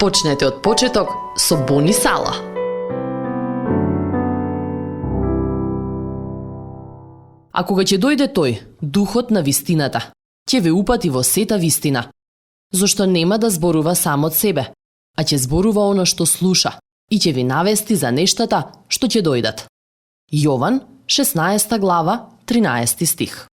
Почнете од почеток со Бони Сала. А кога ќе дојде тој, духот на вистината, ќе ве упати во сета вистина, зашто нема да зборува сам од себе, а ќе зборува оно што слуша и ќе ви навести за нештата што ќе дојдат. Јован, 16 глава, 13 стих.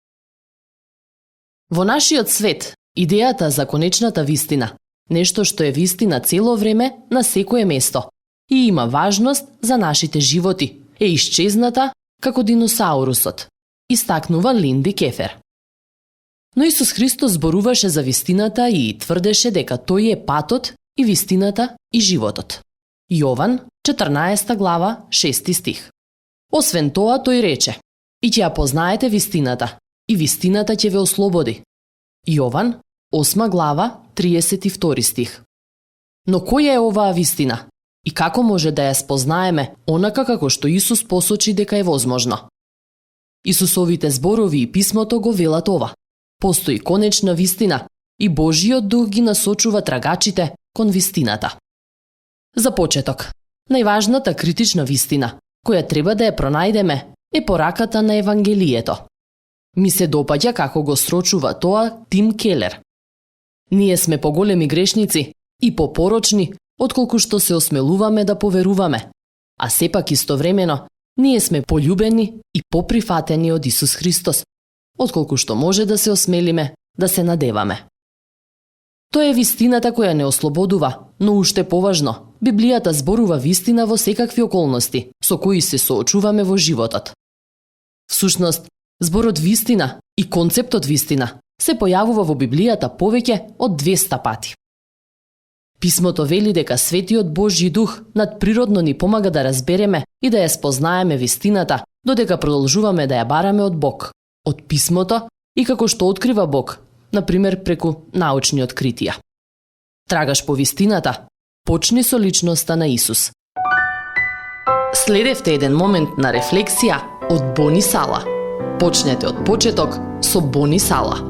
Во нашиот свет, идејата за конечната вистина, нешто што е вистина цело време на секое место и има важност за нашите животи, е исчезната како диносаурусот, истакнува Линди Кефер. Но Исус Христос зборуваше за вистината и тврдеше дека тој е патот и вистината и животот. Јован, 14 глава, 6 стих. Освен тоа, тој рече: и ќе ја познаете вистината, и вистината ќе ве ослободи. Јован, 8 глава, 32 стих. Но која е оваа вистина? И како може да ја спознаеме онака како што Исус посочи дека е возможно? Исусовите зборови и писмото го велат ова. Постои конечна вистина и Божиот дух ги насочува трагачите кон вистината. За почеток, најважната критична вистина, која треба да ја пронајдеме, е пораката на Евангелието. Ми се допаѓа како го срочува тоа Тим Келер. Ние сме поголеми грешници и попорочни, отколку што се осмелуваме да поверуваме, а сепак истовремено ние сме полюбени и поприфатени од Исус Христос, отколку што може да се осмелиме да се надеваме. Тоа е вистината која не ослободува, но уште поважно, Библијата зборува вистина во секакви околности со кои се соочуваме во животот. Всушност, зборот вистина и концептот вистина се појавува во Библијата повеќе од 200 пати. Писмото вели дека Светиот Божји Дух надприродно ни помага да разбереме и да ја спознаеме вистината, додека продолжуваме да ја бараме од Бог, од Писмото и како што открива Бог, например преку научни откритија. Трагаш по вистината, почни со личноста на Исус. Следевте еден момент на рефлексија од Бони Сала. Почнете од почеток со Бони Сала.